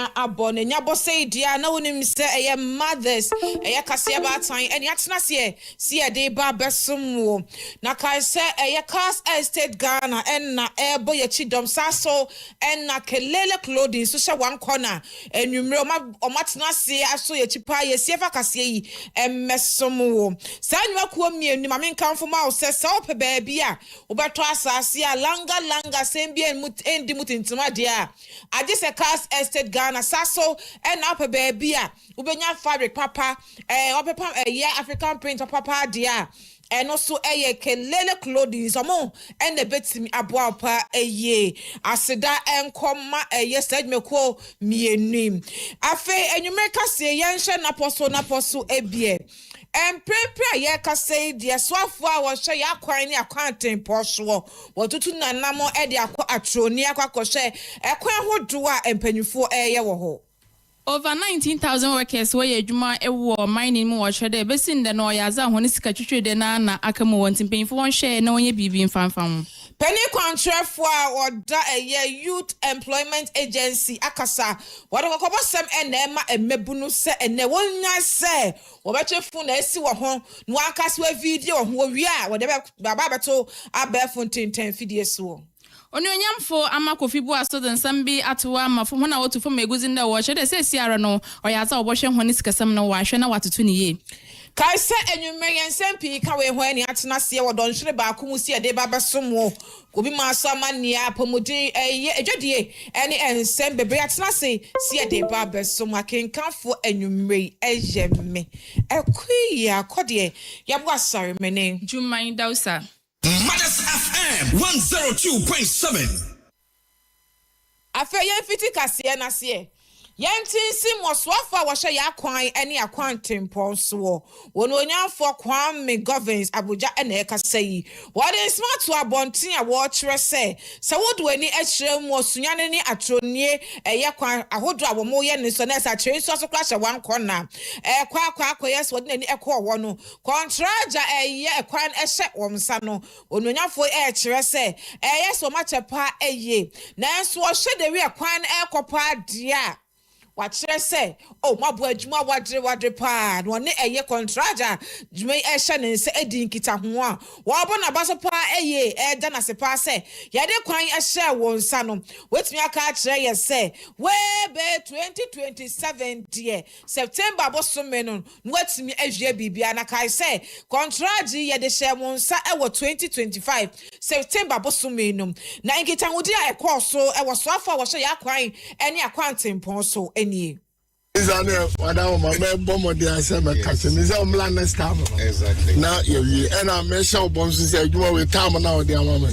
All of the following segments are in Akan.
nya abone nya bose dia na wonim se eye mothers eye kase Baatan eni atena se de ba besom wo na kai se eye KASE3 Ghana enna ebo ye chidom saso enna kelele clothing so hye one corner enwumre o matena se aso ye chipa ye siefa kase yi emmesom wo sa nwa kuo mienu ma menkamfo ma o se ope baabi a obeto asase a langa sembi endi mutintima dia aje se KASE3 Ghana saso enna ope baabi a ubenya fabric papa opepa African print papa dia and also kelele clothing somo and the betimi aboa pa aseda enkoma said me ko mienu afe enumeka se yenhwe na poso ebie Prepare ye kase dia swafo a wo hwe ya kwan ne akwanten poso wo tutu nanamo e de akọ atroni akwakohwe ekwan hodo a empanyufo ye wo ho. Over 19,000 workers were Juma a mining more shade, Bessin the Noyaza, Honisca Chuchu na Akamu wanting paying for one share, no ye be in fan. Penny contract for or youth employment agency Akasa. What a couple some and Emma and Mebunu say and ne won't say or better phone see what home no Akaswe video who we are whatever Babato a Befontin 10 videos. Onyonyam for amakofibu aso den sambi atwa ma fo hona wotu fo meguzi nda wo hye se siara no oyaza obohwe honi sikasam no wa hwe na watoto ne ye kaise enwumeyen sempi ka we ho ani atena se wo don hwere ba akumu si ade ba besom wo obi ma so amania pomudi edwedie ene ensem bebre atena se si ade ba besom akenkanfo enwumre ejemme ekui akode yabo asare mene Jumain Dausa Mothers FM 102.7. Afe yen fiti kase na se. Yentinsi moswafa washa ya kwan ene akwanten ponso wono onyanfo kwan me governs Abuja ene kasayi what is smart to abontin a watch say wodo ani akyerem osunyane ni atronie eye kwan ahodo a wo mo ye ne so na sa kyerem so clash one corner kwa yes wodi ani ekọ wo no contraja eye kwan ehye womsa no wono onyanfo kyerem say so machepa eye nanso wo hye de wi kwan ekopa dia what should I say? Oh, my boy, Juma wadre pa. No ne eye contraja. Jume and say edin kita huwa. Wabona baso pa dana se pa se. Yade kwan share won sano. Wait me aka kire say. We be 2027 dear. September bosume no. Wait me ehwe bibia na kai say. Contraji yade share won sa 2025. September bosume no. Na nkita hudi a ekoso so afa wo hye yakwan ene akwanten pon so enie. Isane wada ma me bomo de ase me kase me say omla next time. Exactly. Now you and I me show bom so say adwuma we time na odi amama.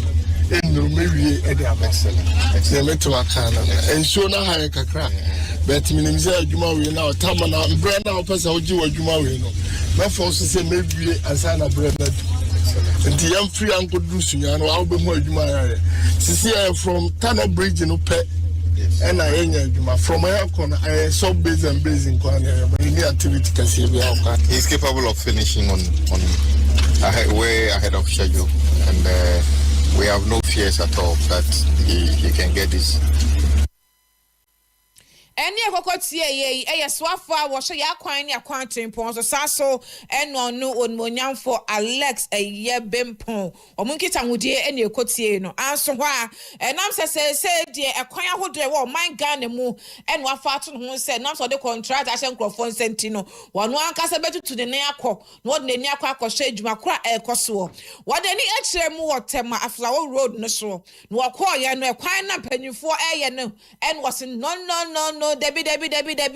Enu me wie e de excellent. Excellent me to akana. Enso na ha kakra. But me nim say adwuma we na time na bre na opesa oji adwuma we no. Me for so say me wie ansa na bre na. Nti yam free and go do sunya no awo be mu adwuma ya. Sisi from Tunnel Bridge no pe and I am from a sub base and base in any activity can see. He's capable of finishing on way ahead of schedule, and we have no fears at all that he can get this. Eni ekokotie ye swafa wo hye yakwan ne akwanten pon so saso eno no onmonyamfo Alex bempon omunkita hudie eni ekotie no anso ho a enam se de ekwan ahodo e wo man Ghana mu eno afa ato no ho se nam so de contract ahye nkrofo nsenti no wono ankasa betutu de ne akọ no wo de ne akọ akọhye adwuma kora ekoso wo de ni ekire mu wo tema Aflawo road no so no akọ ye no ekwan na panyufo no en was no debi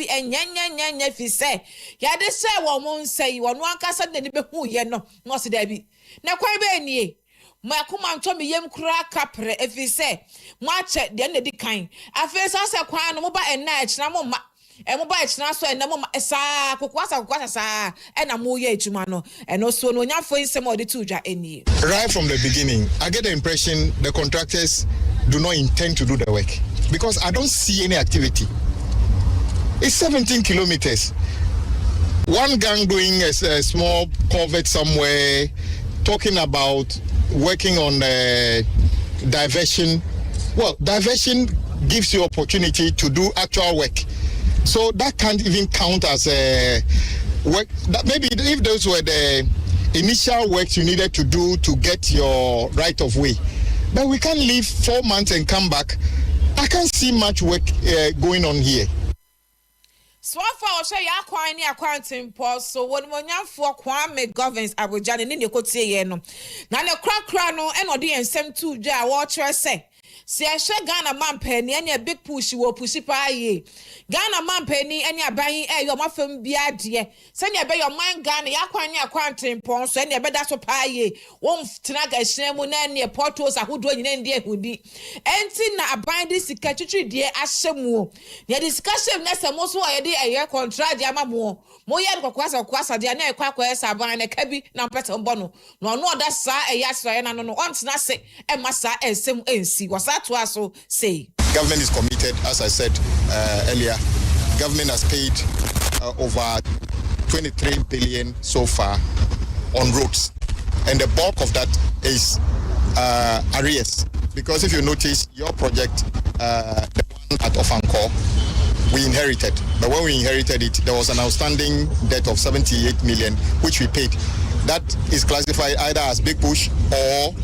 enya fi say ya de say wo mo nsai wo no ankasa de ni behu ye no se debi na kwan be nie ma akoma nto me yem kura kapre efi say mo ache de na di kan afi so se kwan no mo ba enna ekina mo ma mo ba ekina so enna mo sa kokwasa sa enna mo ye ejuma no eno so no nyafo nsem o de tuja enie. Right from the beginning, I get the impression the contractors do not intend to do the work because I don't see any activity. It's 17 kilometers. One gang doing a small culvert somewhere, talking about working on diversion. Well, diversion gives you opportunity to do actual work. So that can't even count as a work. That maybe if those were the initial works you needed to do to get your right of way. But we can't leave 4 months and come back. I can't see much work going on here. So far, share ya kwani accounting post. So when for Kwame governs Abuja, and then you could say, no. Now the crack no, and or the same two jar, watch her say. See, I share Ghana man penny, and a big push you will push it by ye. Ghana man penny, and you're buying your muffin beer, dear. Send your bay your mind Ghana, ya kwani accounting post, and your bed that's a pie ye. Won't tanaga shame when any portos are who do in India would be. And see now, I bind this secretary, dear, as some more. The discussion next a most why a year contract, Yama more. Moya kwasa, dear, near quackers are buying a cabby, now better bono. No, that's a yes, I don't know once, not say, and massa and some see what's that to also say. Government is committed, as I said earlier. Government has paid over 23 billion so far on roads, and the bulk of that is arrears. Because if you notice, your project, the one at Ofanko, we inherited. But when we inherited it, there was an outstanding debt of 78 million, which we paid. That is classified either as big push or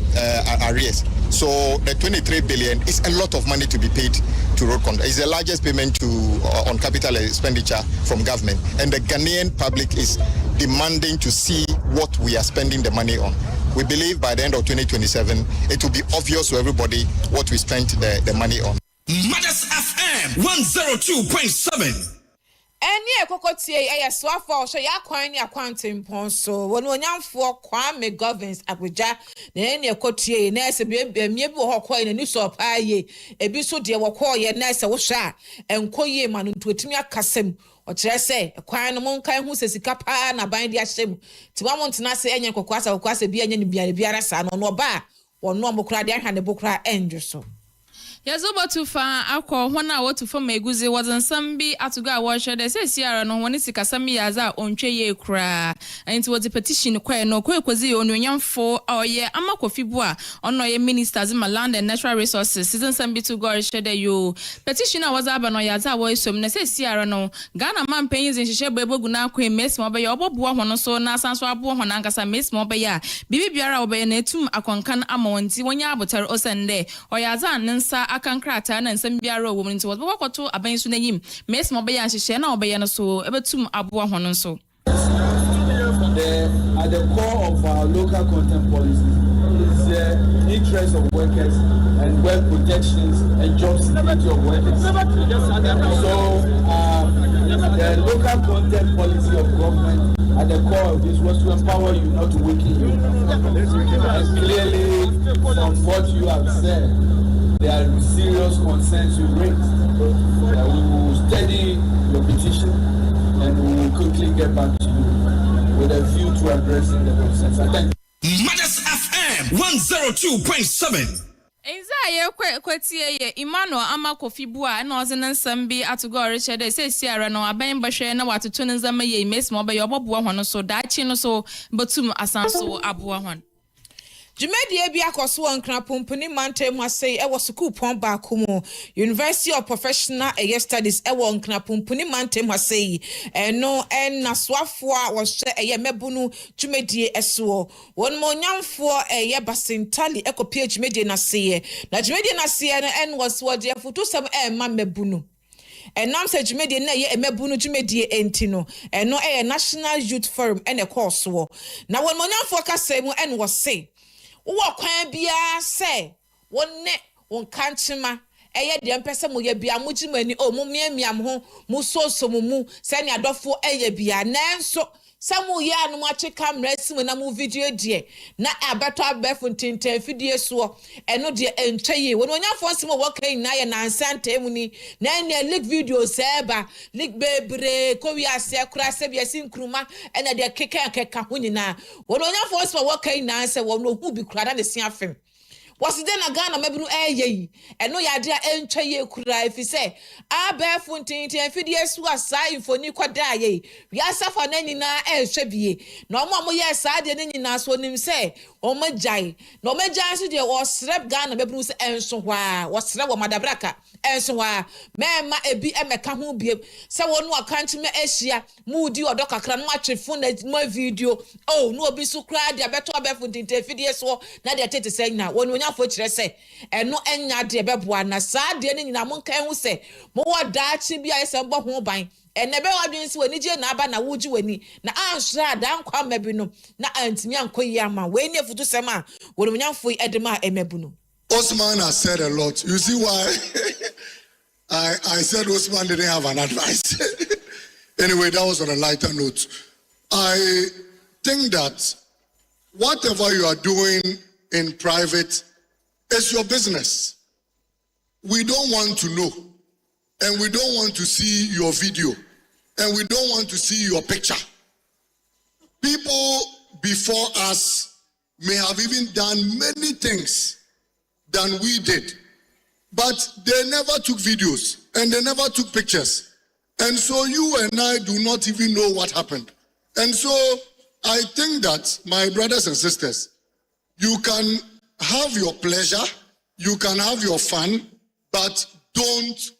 arrears. So the 23 billion is a lot of money to be paid to road contract. It's the largest payment on capital expenditure from government. And the Ghanaian public is demanding to see what we are spending the money on. We believe by the end of 2027, it will be obvious to everybody what we spent the money on. Mothers FM 102.7. Any cocotier, a swaffer, so ya coin accounting ponso. When for Kwame governs Abuja, then your cotier, nurse a baby or coin a new soap, aye, a biso dear wako ye nurse a washa, and coye man to Timia Casem, or say, a quine among kind who says a capa and a bind their shame. To one want to not say any coquasa or quasa be any biara san or no bar, or no more crowd and the book cry angel so. Yazoba too far, alcohol 1 hour to form a guzi wasn't some be at to go watch the says Sierra no one is Casami as our own chair cry. And it was a petition quite no quick was on young for our year Amako Fibua on no ministers in my land and natural resources. Season some be to go share you. Petitioner was Abanoyaza was some says Sierra no Ghana man pains in Shebebo Guna Queen Miss Mobile Bob one so Nasan Swabo Honangasa Miss Mobile. Bibi Biara obey netum a concan amonti when yaboter or Sunday or Yazan Nansa. Akan krata and some biara woman to what to a bench name. Miss Mobaya Shana Obayana so ebetum abua hononso. At the core of our local content policy is the interest of workers and work protections and job security of workers. So the local content policy of government at the core of this was to empower you, not to weaken you. And clearly, from what you have said, there are serious concerns you raise. We will study your petition and we will quickly get back to you with a view to addressing the concerns. I thank you. Mothers FM 102.7. Enza ye Emmanuel Amako Fibua no zenen sambi atugo Richard say Sierra no aban bahwe na watoto nzama ye mes mo ba yo bobo hono so dachi no so batum asanso aboa hon. Jumedi bi akoso ankra pompuni mantem asei e wo school pon ba komo University of Professional Studies e wo ankra pompuni mantem asei eno en naswafo a wo hye eye mebunu jumedi eso won mo nyamfo eye basintali ekopie jumedi na seye na jumedi na seye no en was wo de fotusem e ma mebunu enam se jumedi na ye emebunu jumedi enti no eno e National Youth Forum ene course wo na won mo nyamfo kasa mu en wo say wo kwan bia se wonne won kanchema eye de mpese mo ye bia mugimani o mo miamiam ho mo soso mu se ne adofo eye bia nanso samu ya anu ache camera simu na mu video die na abeto abefo tinten fidie so eno de entwaye won onyafo simu wo kan na ye nansante mu ni na ne leak video seba leak bebre ko wi ase kura se bia sinkruma ena de keka ho nyina won onyafo simu wo kan na se wo no hu bi kura na de sia fem was then a Ghana mebunu eye eno yade a entwaye kura efise abefo tintin fidie so asai infoni kwada ye wi asafa na nyina ehwebie na omo ye saa de na nyina so nim se omagyae na omagyae so de wo srep Ghana mebunu se enso hwa wo srep wo madabraka enso wa mema ebi emeka ho biem se wonu akanti me ehia mudi odo kakra no atwefo na ma video oh no obi su kra dia beto abefo tinte fidie so na dia tete se nyina wonu onyafo kire se eno enya de beboa na saa de ni nyina mo nkan hu se mo woda chi bia ese mbo ho ban enebe wadwen si wani je na aba na wuji wani na anhra da nkwa mabi no na antimi ankoyi ama we ni afutu sema wonu onyafo edema emebu no. Osman has said a lot. You see why I said Osman didn't have an advice. Anyway, that was on a lighter note. I think that whatever you are doing in private is your business. We don't want to know, and we don't want to see your video, and we don't want to see your picture. People before us may have even done many things than we did, but they never took videos and they never took pictures, and so you and I do not even know what happened. And so I think that, my brothers and sisters, you can have your pleasure, you can have your fun, but don't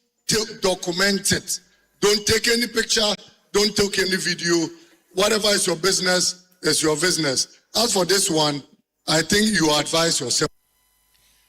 document it. Don't take any picture, don't take any video. Whatever is your business is your business. As for this one, I think you advise yourself.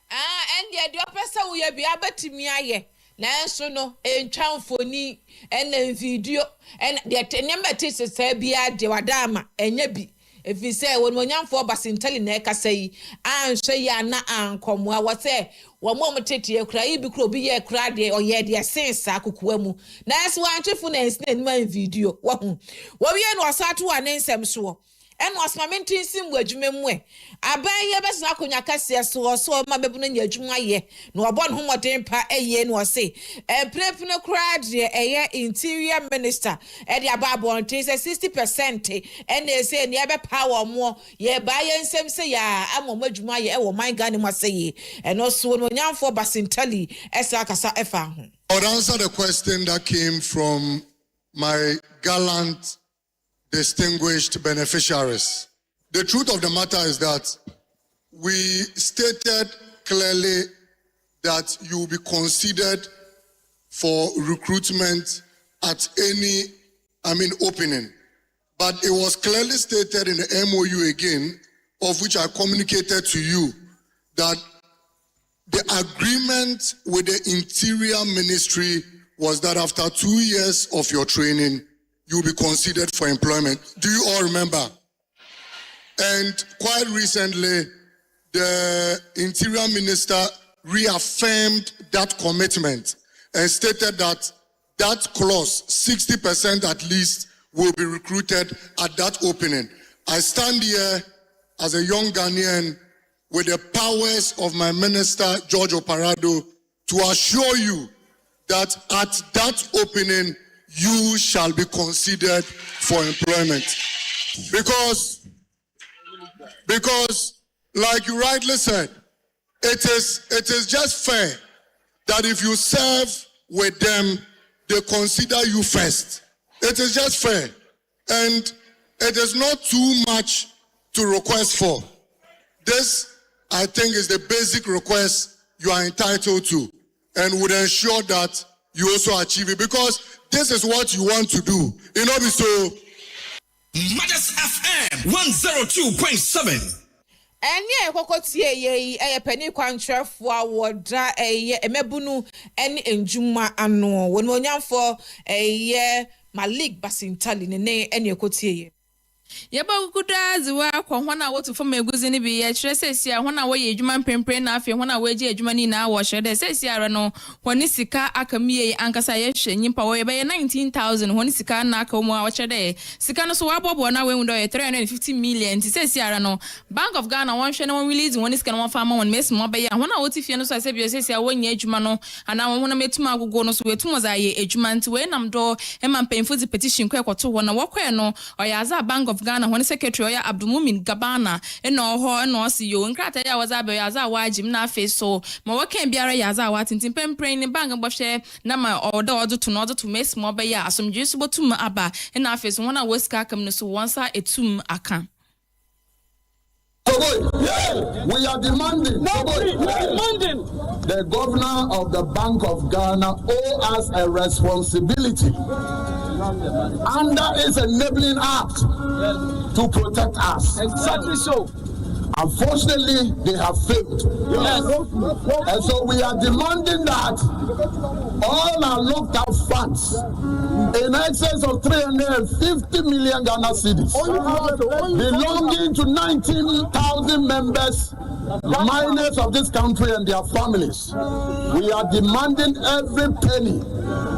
And the person we be able to me aye. Nanso no entwa mfoni ena video and the number tis say bia de wadama enya bi efi say won wonyamfo basintali na ekasa yi anhwe ya na ankomoa wo say wo mo tete ekura yi bi kro bi ye kura de oye de sensa kokoa mu nanso wantwefo na ensina video wo hu wo wie no osato wa ne nsem so en wasmamentin sim wadwuma mu aban ye besna akonya kase so ma bebu na nyadwuma ye na obon ho moden pa eye no se prepne crowd eye interior minister e de ababo ntin say 60% en e say ne be power mo ye ba ye nsem say ya amomadwuma ye e wo man gane mo say ye eno so no nyamfo basintali esa kasa efa ho. I would answer the question that came from my gallant distinguished beneficiaries. The truth of the matter is that we stated clearly that you will be considered for recruitment at any, opening. But it was clearly stated in the MOU again, of which I communicated to you, that the agreement with the Interior Ministry was that after 2 years of your training, you will be considered for employment. Do you all remember? And quite recently, the Interior Minister reaffirmed that commitment and stated that that clause, 60% at least, will be recruited at that opening. I stand here as a young Ghanaian with the powers of my minister, George Oparado, to assure you that at that opening, you shall be considered for employment. Because like you rightly said, it is just fair that if you serve with them, they consider you first. It is just fair. And it is not too much to request for. This, I think, is the basic request you are entitled to and would ensure that you also achieve it, because this is what you want to do. You know, so Mothers FM 102.7. Enye kokotie ye penny kwantrefo awoda emebunu ene enjuma ano wonu onyamfo Malik Basintali ne ene kotie ye. Yeba kukuda ziwa kwa hwana wotu foma eguzi ni bi ya chire sesi ya hwana woye ejuma mpempre na afye hwana weje ejuma ni na awo shede sesi ya rano hwani sika akamiye ankasa yeshe nyimpa woye beye 19,000 hwani sika na aka umu awo shede sika no so wabobo na we ndo ye 350 million ti sesi ya rano Bank of Ghana wanshwe na wanwilizi hwani sika na wafama wanmesi mwabaya hwana woti fye no so asebi sesi ya wenye ejuma no ana hwana metuma agugo no so wetumo za ye ejuma nti we namdo ema mpemfuzi petition kwe kwa tu wana wakwe no oyaza Bank of Ghana when secretary ya Abdulmumin Gabana eno ho eno si yo nkrata ya waza be yaza wajim na face so ma waken biara yaza watintin pempren ni bang bohwe na ma odo to mes mo be ya asomdwe so botum aba na face wona weska kam no so wonsa etum aka. We are demanding the governor of the Bank of Ghana owes us a responsibility under its enabling act to protect us. Exactly so. Unfortunately, they have failed. Yes. And so we are demanding that all our locked up funds in excess of 350 million Ghana cedis belonging to 19,000 members, minors of this country and their families. We are demanding every penny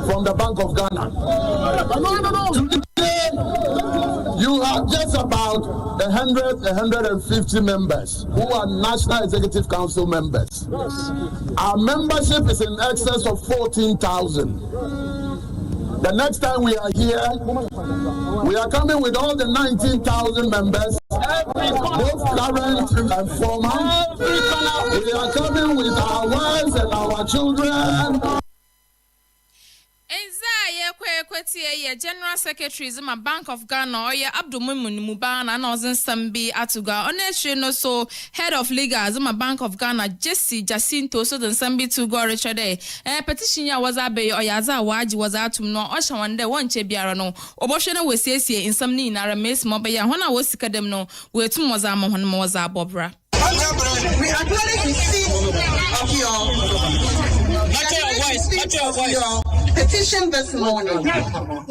from the Bank of Ghana. Today, you have just about 150 members who are National Executive Council members. Our membership is in excess of 14,000. The next time we are here, we are coming with all the 19,000 members, both current and former. We are coming with our wives and our children. General Secretary Zuma Bank of Ghana or Abdul Mubana and Ozin Sambi Atuga on no so head of legal Zuma Bank of Ghana Jesse Jacinto so then Sambi to go Richard petition ya was abe or Yaza Waji was atum no Osha one day one chebiarano Oboshana was say in some need nara miss mobile when I was sick of them no where two was when was Bobra. We are glad to see of your petition this morning.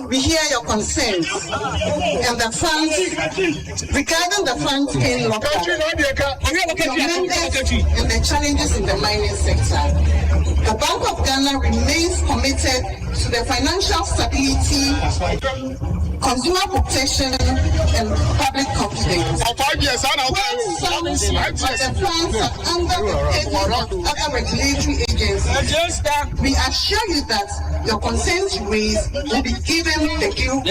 We hear your concerns and the funds regarding the funds in locked up, your members and the challenges in the mining sector. The Bank of Ghana remains committed to the financial stability, consumer protection, and public confidence. Some of the funds are under the other regulatory agencies. We assure you that your concerns raised will be given the due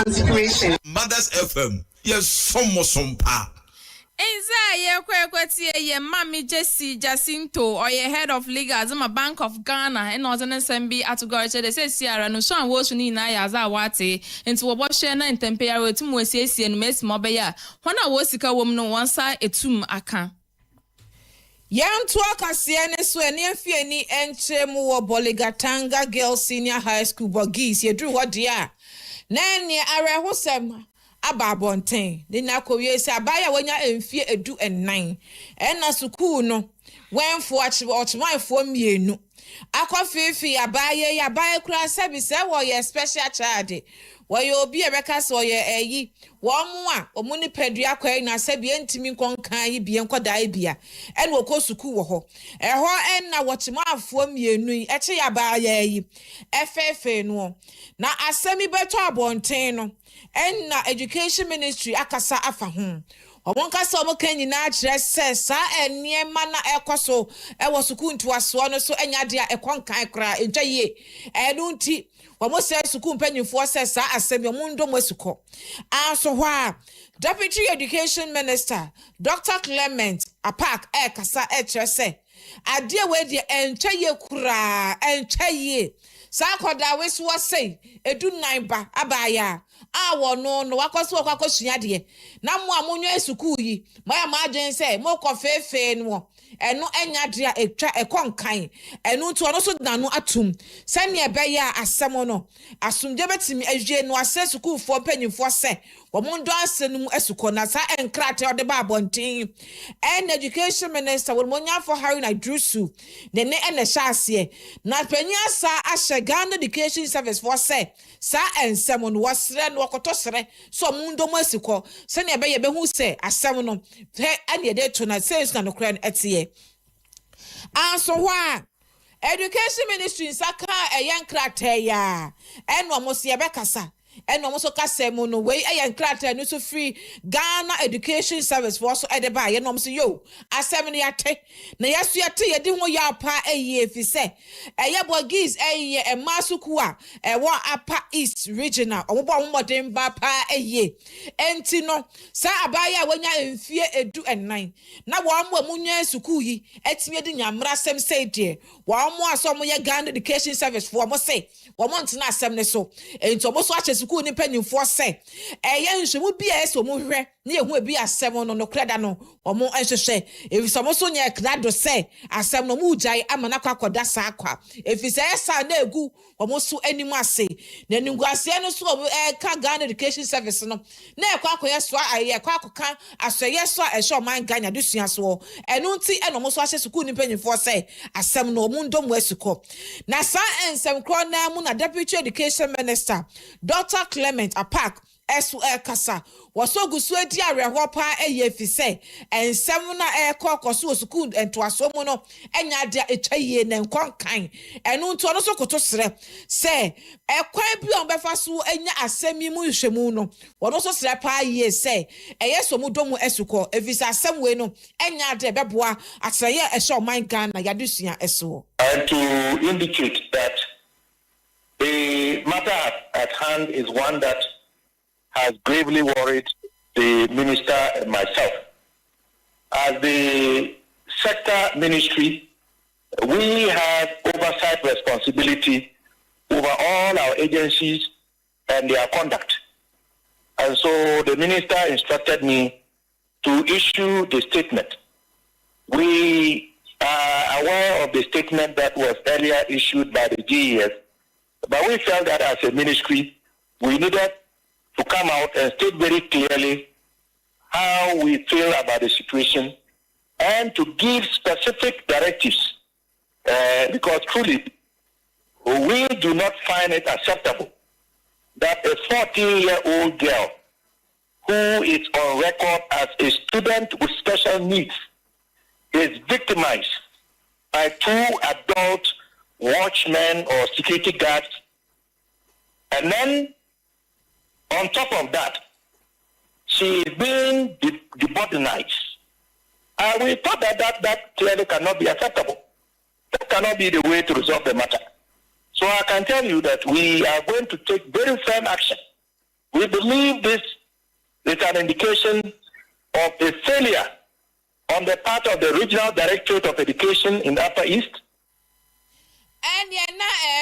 consideration. Mothers FM, yes, some pa. Ye Mami Jesse Jacinto or ye head of legal Zuma Bank of Ghana and Northern SMB Atugoriche they say Sierra no so was ni na yaza wate into Oboshena and Tempera to Mwesi and Miss Mobaya. When I was sika woman no one side etum aka. Young Twaka Siene Swenia Fieni Enchemu Boligatanga Girls Senior High School Bogis, ye drew what dear. Nani Ara Hosem. Ababonten de na kowie se abaya wanya emfie edu en9 ena sukuu no wenfo achmanfo mienu akofefi abaya kura service wo ye special charge wo ye obi ebeka so ye eyi wo mu a omuni pedua kwai na sabi entimi konkan yi bie nkoda bia ena woko sukuu wo ho eho ena wochmanfo mienu yi eche ya abaya yi efefe no na asemi beto abonten no and education ministry akasa afa ho omonka so omoka nyina kire se and niema na ekoso e wo suku ntoaso no so enya de ekonkan kra entwaye enu nti omo se suku mpanyimfo se sa asemi omundo mwasuko aso ho a deputy education minister Dr. Clement Apak kasa kire se ade we de entwaye kura entwaye sa koda we so say edu nan ba abaya awo no wakoso wakosua de na mo amonyo esuku yi ma ma adwen se mo kofefe no eno enya de etwa ekonkan eno nto no so danu atum sane ebeya asem no asumje betimi ahwie no asesuku fo panyimfo se wo mondo asenum esuko na sa enkrate ode ba abontin en education minister wo monya for Harry na drusu ne ene hyase na panya sa ahye Ghana education service for se sa ensem no wasre no okotosre so mondo masiko sane ebeya behu se asem no ene de to na sense na no kra etie so wa education ministry saka eyankrate ya eno mo se ebekasa and almost Casemo no way and crater no so free Ghana education service for so at the buy and almost yo assembly at na yes you at you ya pa a year if you say a yabogis a year and masukua a one upper east regional or one modern pa a year and tino sa abaya when ya in fear a do and 9 now one more munya sukuyi et me din yamra sem say dear one more some Ghana education service for almost say 1 month na assembly so and almost watches school ni panyimfo se nhwemu bia eso mu hwe na ehu bi asem no kreda no omo enhwehwe efisa mo so nya krado se asem no mu ujai amana kwakoda sa akwa efisa esa na egu omo so animu ase na ninguase no so ka Ghana Education Service no na ekwakoye so aye kwakoka asoye so ehwe man Ghana dusua so enu nti eno mo so ahye school ni panyimfo se asem no omo ndom wasuko na sa ensem kro na mu na Deputy Education Minister Dr. Clement Apak kasa waso gusu edi areho pa eyefi se ensem na kokoso school entoaso mu no enya de etwaye na nkonkan enu nto no so koto sere se ekwan bi on befa so enya asemi mu hwemu no wono so sere pa ye se eyeso mu domu esuko efisa asem we no enya de beboa atraye ehye oman Ghana yadusua eso. And to indicate that the matter at hand is one that has gravely worried the minister and myself. As the sector ministry, we have oversight responsibility over all our agencies and their conduct. And so the minister instructed me to issue the statement. We are aware of the statement that was earlier issued by the GES, but we felt that as a ministry, we needed to come out and state very clearly how we feel about the situation and to give specific directives because truly we do not find it acceptable that a 14-year-old girl who is on record as a student with special needs is victimized by two adult watchmen or security guards, and then on top of that, she is being deboardized. And we thought that clearly cannot be acceptable. That cannot be the way to resolve the matter. So I can tell you that we are going to take very firm action. We believe this is an indication of a failure on the part of the Regional Directorate of Education in the Upper East. And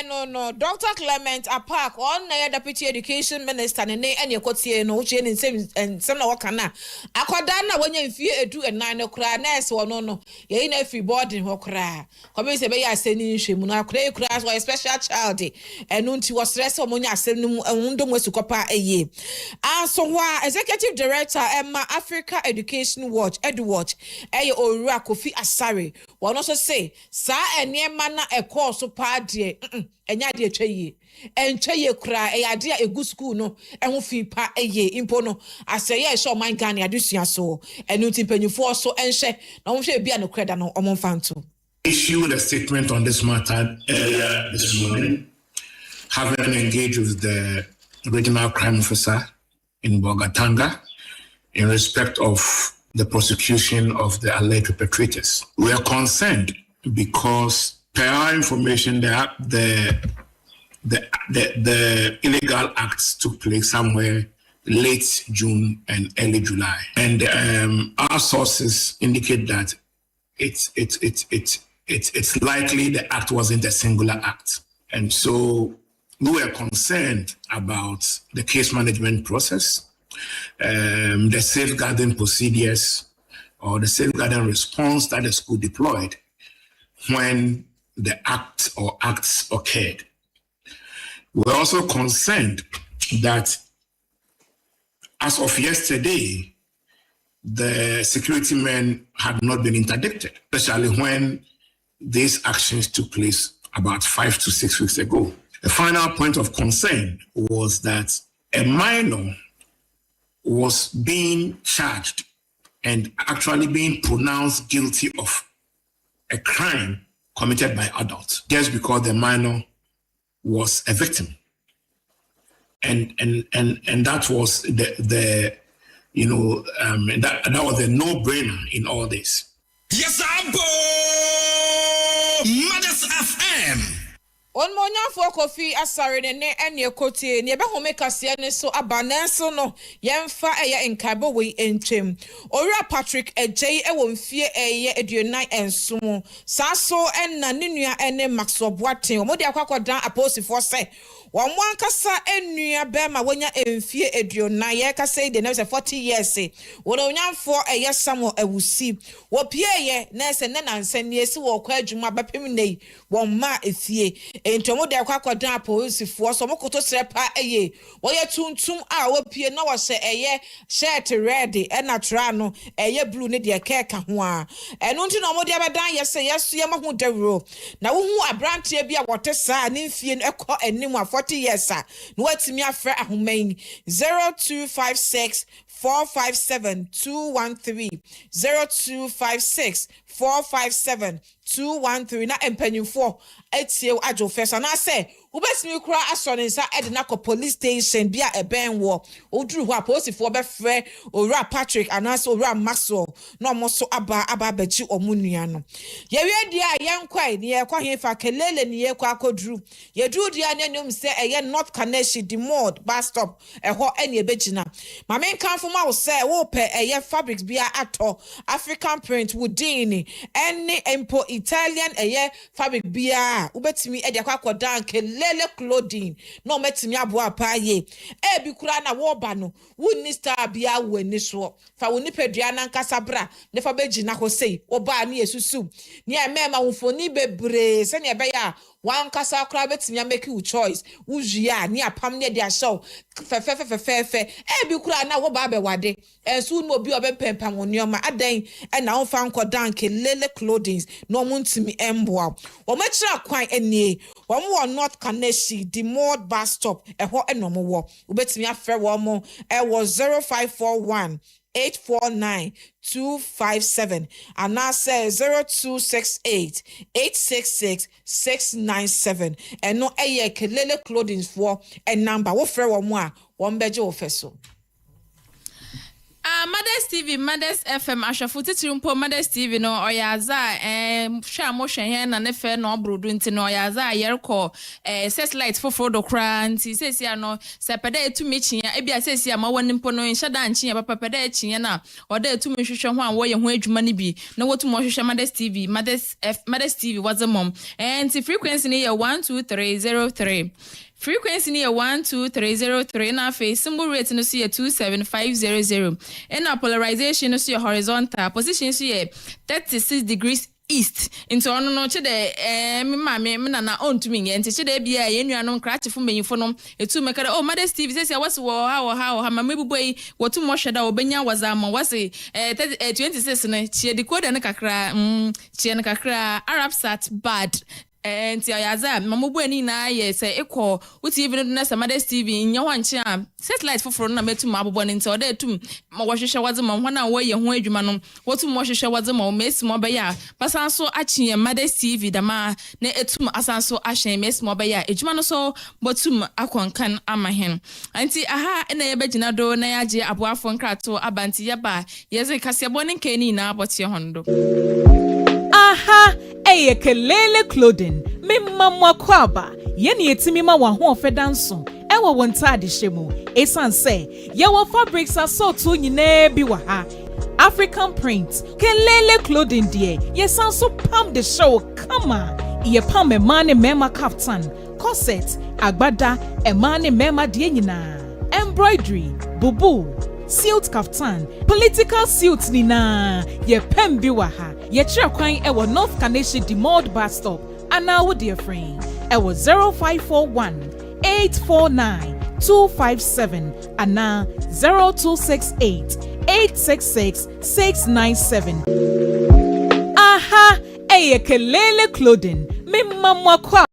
no Dr. Clement Apak on the Deputy Education Minister and your cotie no chain in some wakana. Akodana when you fear do a 9 o'clock nurse or no, ye ain't every boarding or cry. Come say, I send in Shimuna, cray crash or a special child, and unti was rest of Monia send undum was to copa a year. And so why Executive Director Emma Africa Education Watch, Edward, Ora Kofi Asari, one also say, Sa and near manna a course so padre, enya de tweye encheye kura e ade a egu school no ehun fi pa eye impo no aseye sure man Ghana adusua so enu timpanyufo so enhye na wo hwe bia no kreda no omonfanto. Issued a statement on this matter earlier this morning, having engaged with the regional crime officer in Baatan in respect of the prosecution of the alleged perpetrators. We are concerned because per our information, the illegal acts took place somewhere late June and early July, and our sources indicate that it's likely the act wasn't a singular act, and so we were concerned about the case management process, the safeguarding procedures, or the safeguarding response that the school deployed when the act or acts occurred. We're also concerned that as of yesterday, the security men had not been interdicted, especially when these actions took place about 5 to 6 weeks ago. The final point of concern was that a minor was being charged and actually being pronounced guilty of a crime committed by adults just because the minor was a victim, and that was that was a no-brainer in all this. Yes, I'm Mothers FM. On Monyafo Kofi Asare ne ene kote ne be home kase ne so abanenso no yemfa eye nkabo we entwem Owura Patrick Ejei ewo mfie eye eduonai enso saso enna ne nua ene Maxwell Boaten omodi akwakodan aposifo se Wamwan kasa enua bema wonya emfie eduona ye kasa de na 40 years wo nyamfo eye Samuel Ewusi wo pie ye na se ne nansani esi wo kwa adwuma bapem nei wo ma efie entomo de akwakodan aposifo so mokoto srepa eye wo ye tuntum a wo pie na wo se eye shirt red na tra no eye blue ne de keka ho a eno nti no modi abedan ye se yeso ye mahu dawro na wo hu abrantie bi a wote saa ne mfie no ekọ anim 40 years no watimi afre ahoman 0256 457 213 0256 457 213 na empanyimfo etie ajo first na say ubesimi kura asonensa edina ko police station bia ebenwo oduru ho aposifo be frɛ Owura Patrick anaso Owura Maxwell no mo so aba bechi omunua no ye wie dia yenkwai ne ye kwa hefa kelele ne ye kwa akoduru ye duru dia ne nyom se eye North Kaneshi the mod bus stop eho ene ebegina ma men kanfo ma wo se wo pe eye fabrics bia ato African print wudini ene empo Italian eye fabric bia ubetimi e dia kwa akodan kelele clothing no metimi abo apaye e bi kura na wo ba no wonni star bia wani so fa woni pedua na nkasa bra ne fa begina ho sei wo ba ne yesusu ne e mema wofoni bebre se ne be ya wan kasa kura betimi make you choice wujia ne apam ne dia show fe e bi kura na wo ba be wade ensu no bi obempempa wonioma adan e na won fa nkodan kelele clothing no muntimi emboa wo machira kwan enie wo mo North Kaneshi the mod bus stop eho enomo wo ubetimi afre wo mo e wo 0541 849 257 and now says 0268 866 697 and no eye kelele clothing for a number wo frɛ wo mo a wo mbeje wo feso Mothers TV, Mothers FM, Ashafu Titumpo, Mothers TV, no, Oyaza, Shamotion, and if no broodunti, no, Oyaza, Yerko, says lights for Frodo Crant, he says, ya no, Sapade to Michin, Ebia says, ya, my one impono in Shadanchi, Papa Chiana, or there to Misha one way and wage money be, no what to Mosha Mothers TV, Mothers TV was a mom, and the frequency near 12303. Frequency near 12303 na face symbol rate no see 27500 and our polarization no see horizontal position see 36 degrees east into ono no che de me na on to me enti che de bia ye nuanom kratifo menyifo no etu mekare oh Mothers TV say what's how ma mebuboy wotu mo hweda obenya wazama wase 26 ne che de code ne kakra che ne kakra Arab sat bad and Yaza, Mamubueni na ye say echo, which even na Mothers TV in your charm. Satellite for front number to Mabon into there too. Mawasha was a man 1 hour your way, man. What to Mosha was a more mess mobaya. Pasanso Achi and Mothers TV, the ma ne etum asanso ashe mess mobaya. Ejmano so, but tum akon can amahen. Auntie aha and a beginado nayaji abuafon krato abanti yaba. Yes, a Cassiabon Kenny na but your hondo. Aha, eye kelele clothing. Me mama kwaba. Yeni etimi ma wa ho fedanso. Ewa wonta de shemu. Esan say, yewa fabrics are so to nyine bi wa ha. African print. Kelele clothing die. Yesan so pam the show. Come on. Ye pam e mane mema kaftan. Corset, agbada, e mane mema die nyina. Embroidery, bubu. Suit kaftan, political suit nina. Ye pem bi wa ha. Ye try kwan ewo North Kaneshi the mod bus stop. And now dear friend, ewo 0541 849 257 and now 0268 866 697. Aha, eye kelele clothing. Me mama kwa.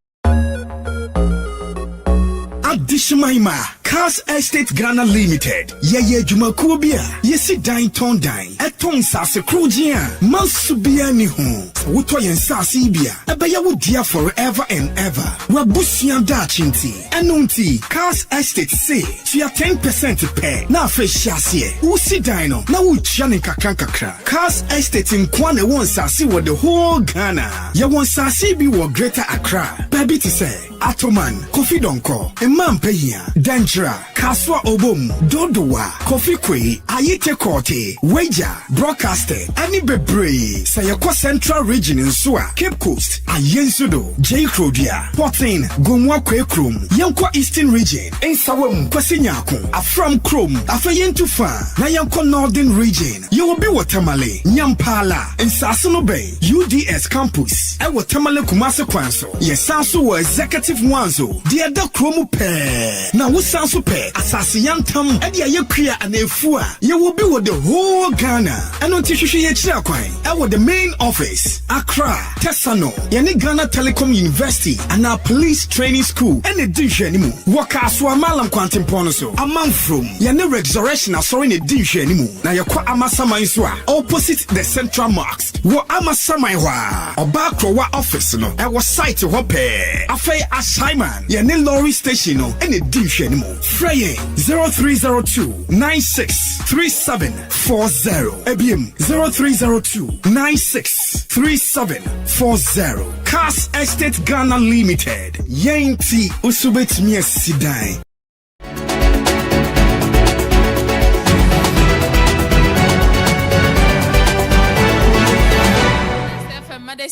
Adishimaima KASE3 Ghana Limited. Ye Jumakubia. Ye si dine ton dine. Eton sase krujia. Mansubia ni hu. Wuto yen sasibia. Ebeya wudia forever and ever. Wabusian dachinti. Enunti. KASE3 say. Tia 10% pay. Na fe shasye. Usi dino. Na wuchane kakra. KASE3 in kwane won sasi wa the whole Ghana. Ye won sasi bi wa Greater Accra. Baby to say. Atoman, Kofi Donko, Imam Pehia, Danjra, Kaswa Obom, Dodowa, Kofi Kwe, Ayete Kote, Wager, Broadcaster, Annie Bebre, Sayako Central Region in Sua, Cape Coast, Ayensudo, J. Crodia, Portin, Gomwa Kwe Krum, Yanko Eastern Region, Ensawam, Kwasinyako, Afram Krum, Afayentufa, Nayanko Northern Region, you will be Watamale, Nyampala, and Sassono Bay, UDS Campus, and Watamale Kumasa Kwanso, yes, Sansu Executive Wanzo, the other Chromo Pair. Now, what Sansu Pair, Asasiantam, and Yakuya and Efua, you will be with the whole Ghana, and on Tishu Yakwai, and with the main office, Accra, Tessano, Yani Ghana Telecom University, and our police training school, and the Dijanimu, Wakaswa Malam Quantum Ponoso, among from Yani Resurrection, sorry, the Dijanimu, now Yakwa Amasama Iswa, opposite the Central Marks, Wa Amasamaiwa, or Bakrowa office, no, I was site to Hope, Afe Ashaiman, Yani Lorry Station, and the Dijanimu, Freying 0302 963740, Ebium 0302 963740, KASE Estate Ghana Limited, Yanti Usubet Miesidai.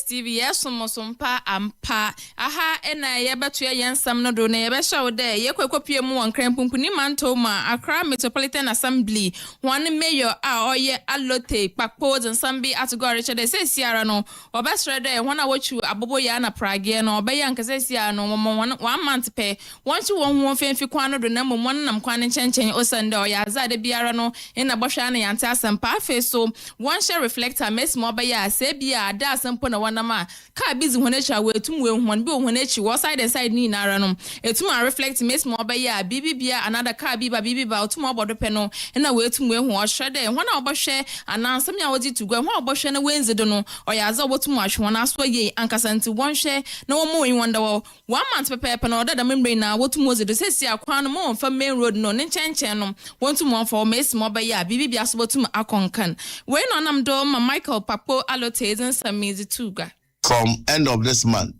TV yesomosompa ampa aha ena yebeto yensam no do na yebehya wo de yekwekopie mu won kranpunkuni manto ma Accra Metropolitan Assembly one mayor a oye alote pakpo zensambi atogo Richard Sesiara no obesre de wona wochu abobo ya na Prague no obeya nkasesiara no 1 month pe wonchi won ho femfi kwan no do na momon nam kwan nchenchen osande oya azade biara no ena bohwa na yante asampa afi so one share reflector mesmo obeya asebia ada asampo na wanama ka busy honecha wetum we hon bi honechi wo side ni nara no etum a reflect mesmo obeya bibibia another ka biba otum obodo pe no na wetum we hu ohwede hona obohwe anansam ya wodi tugwa ho obohwe na wenzido no oyaza obotum ahwe na aso ye ankasanti wonhwe na wo mo wonda wo 1 month pepe na odada membre na wotum ozido sesi akwan no mo fa main road no ne nchenchen no wontum wonfa mesmo obeya bibibia so botum akonkan we no nam do ma Michael Papo Alotezen Samizi Tuga. From end of this month,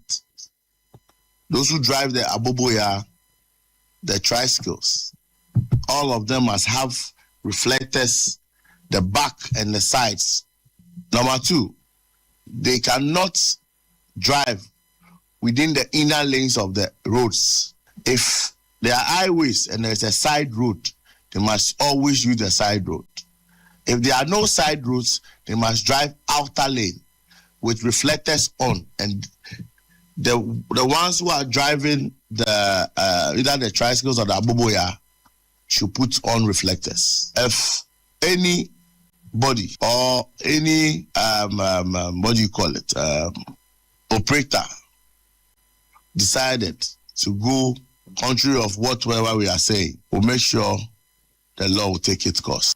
those who drive the Aboboya, the tricycles, all of them must have reflectors, the back and the sides. Number 2, they cannot drive within the inner lanes of the roads. If there are highways and there's a side road, they must always use the side road. If there are no side roads, they must drive outer lane with reflectors on, and the ones who are driving the either the tricycles or the Aboboya should put on reflectors. If anybody or any what do you call it, operator decided to go contrary of whatever we are saying, we'll make sure the law will take its course.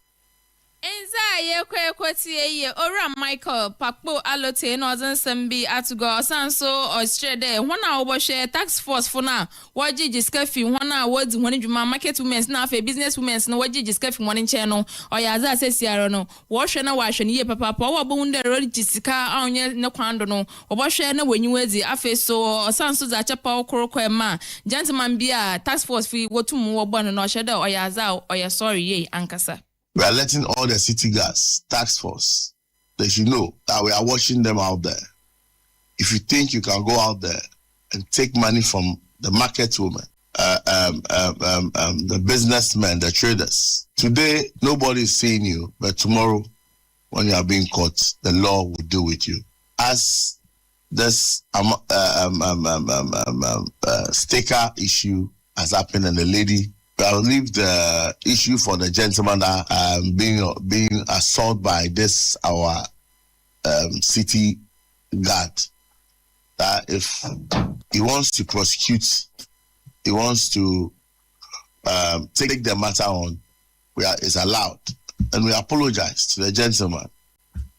Ye ora Michael Pakpo Alote Northern Sambi atugo sanso Australia wana oboshe tax force for now waji jiskafi wana wodi woni dwuma market women na fa business women na waji jiskafi woni nche no oyaza asesiaro no wo hwe na wa hwe ne ye papa wo bo hunde road jisika onye ne kwando no oboshe na wanyiwezi afi so sanso za chapa okorokwa ma gentleman bia tax force fi wotum wo bo no hwe da oyaza oya sorry ye ankasa. We are letting all the city guards, task force, they should know that we are watching them out there. If you think you can go out there and take money from the market women, the businessmen, the traders, today nobody is seeing you, but tomorrow when you are being caught, the law will deal with you. As this sticker issue has happened and the lady, I'll leave the issue for the gentleman that being assaulted by this our city guard. That if he wants to prosecute, he wants to take the matter on, it's allowed, and we apologize to the gentleman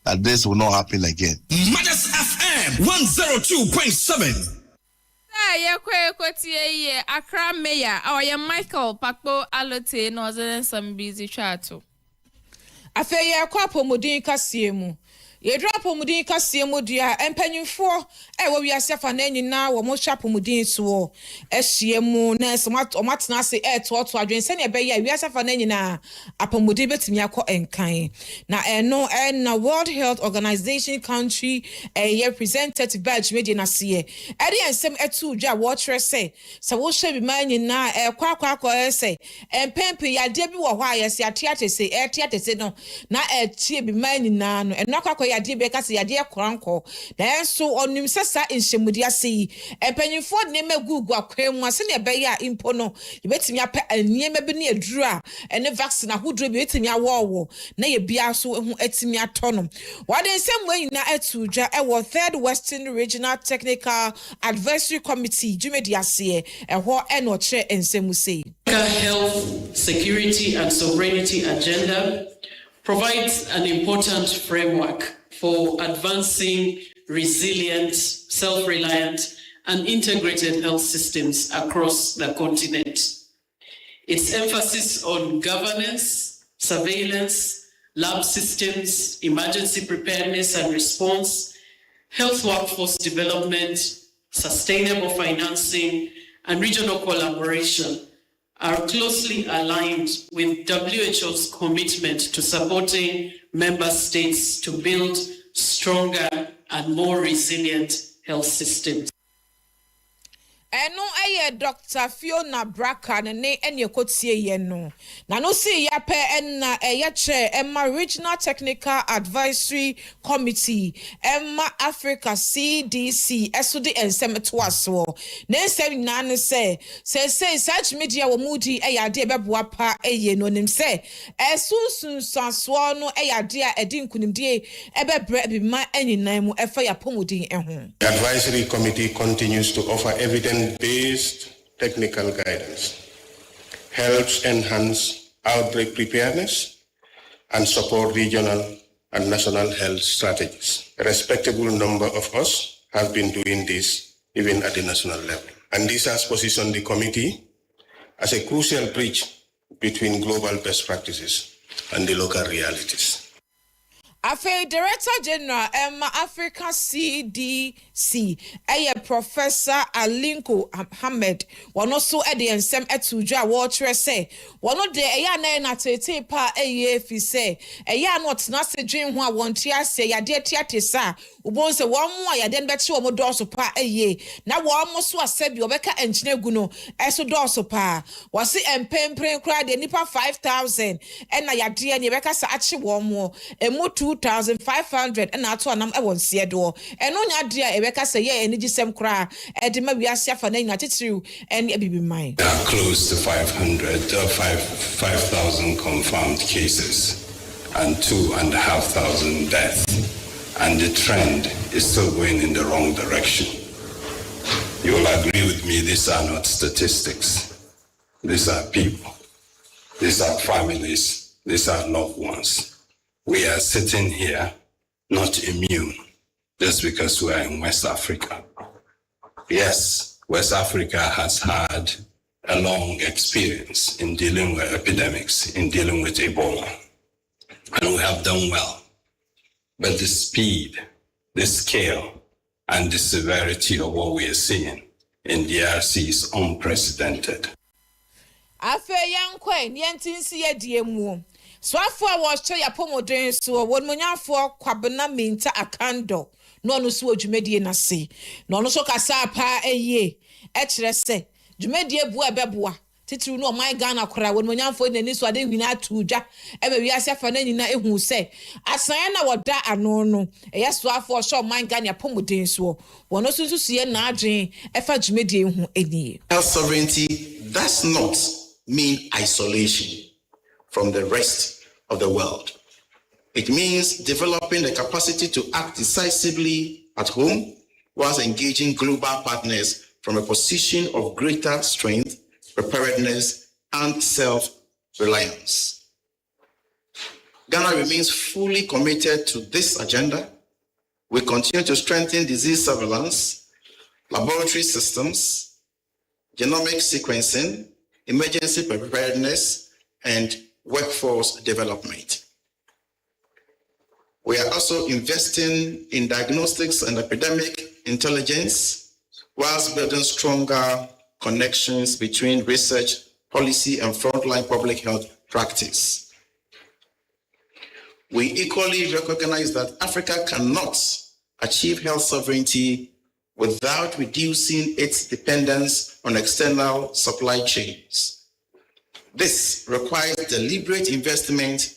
that this will not happen again. Mothers FM 102.7. Ye Accra Mayor or Michael Pakpo Alote Northern Sambizi Chato. Afeye akwapo modin kasiem. Ye drop omudin kase mu dia empanyimfo wo wiase fa na nyina wo mo sharp omudin so ehie mu na somatna ase to adwen se ne be ya wiase fa na nyina apomudin betimi akọ enkan na eno na World Health Organization country representative badge media na se e de ensem etu dwa wo kire se wo hye bi man nyina kwakwa se empempe ya de bi wo ho ayese atiate se no na tie bi man nyina no eno akwa ya de be ka se ya de koranko na enso onim sesa enhyemudi ase yi empanyimfo ne magugu akwan mu ase ne be ya impo no yebetimi apɛ aniema bi ne aduru a ene vaccine ahodro bi betimi awowo na ye bia so hu atimi atono wade nsem nyina atu dwa ewo 3rd Western Regional Technical Advisory Committee jumedi ase ho eno kire ensem sei Health, security and sovereignty agenda provides an important framework for advancing resilient, self-reliant, and integrated health systems across the continent. Its emphasis on governance, surveillance, lab systems, emergency preparedness and response, health workforce development, sustainable financing, and regional collaboration are closely aligned with WHO's commitment to supporting member states to build stronger and more resilient health systems. Eno Dr. Fiona Braka ne enye kotie ye no. Na no si ya pe enna che Emma Regional Technical Advisory Committee Emma Africa CDC esudi ensem to aso. Ne ensem na ne say such media wo mudi ade beboa pa no nim say esunsun sanso no ade a edi nkunimdie ebebre bi ma enyinan mu efa ya pomudin eho. The advisory committee continues to offer evidence-based technical guidance, helps enhance outbreak preparedness, and support regional and national health strategies. A respectable number of us have been doing this even at the national level. And this has positioned the committee as a crucial bridge between global best practices and the local realities. Afe Director General Emma Africa CDC Professor Alinko Ahmed wano so ede ensem etudwa wo kire se wano de na tete pa fi se no tena se dwen ho a wonte ase ya de tiate sa ubon se won mo ya de beche wo doso pa na wo mo so asabi obeka enchine gu no eso doso pa wase empempren kra de nipa 5000 na ya de ne beka sa achi wo mo emu 2,500 and ato anam e won se do eno nya de e beka se ye eni gisem kra e de ma wiase afa na nya titiriu en e bibi mai close to 5,000 confirmed cases and 2,500 deaths, and the trend is still going in the wrong direction. You will agree with me, these are not statistics. These are people. These are families. These are loved ones. We are sitting here not immune just because we are in West Africa. Yes, West Africa has had a long experience in dealing with epidemics, in dealing with Ebola, and we have done well. But the speed, the scale, and the severity of what we are seeing in DRC is unprecedented. Afe yankwen yentinsi ye diemu. So afọ was che ya pomodren so won monyafo kwabena minta akando no no so dwumedie na se no no so kasa pa eye kire se dwumedie bu ebeboa titiru no my Ghana kora won monyafo nani so ade hwina atudwa ebe wi ase fa na nyina ehu se asan na woda ano no eya so afọ so my Ghana pomodren so wono sunsu sie na adwen efa dwumedie hu eni. Health sovereignty does not mean isolation from the rest of the world. It means developing the capacity to act decisively at home whilst engaging global partners from a position of greater strength, preparedness, and self-reliance. Ghana remains fully committed to this agenda. We continue to strengthen disease surveillance, laboratory systems, genomic sequencing, emergency preparedness, and workforce development. We are also investing in diagnostics and epidemic intelligence, whilst building stronger connections between research, policy, and frontline public health practice. We equally recognize that Africa cannot achieve health sovereignty without reducing its dependence on external supply chains. This requires deliberate investment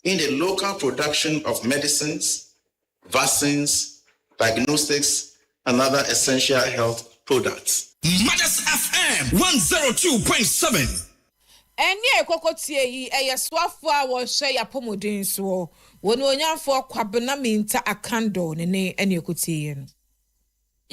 in the local production of medicines, vaccines, diagnostics, and other essential health products. Mothers FM 102.7. Enye kokotie yi eyeswafo a wo hwe yapomodin so wonu onyamfo kwabena minta akando ne ekotie no.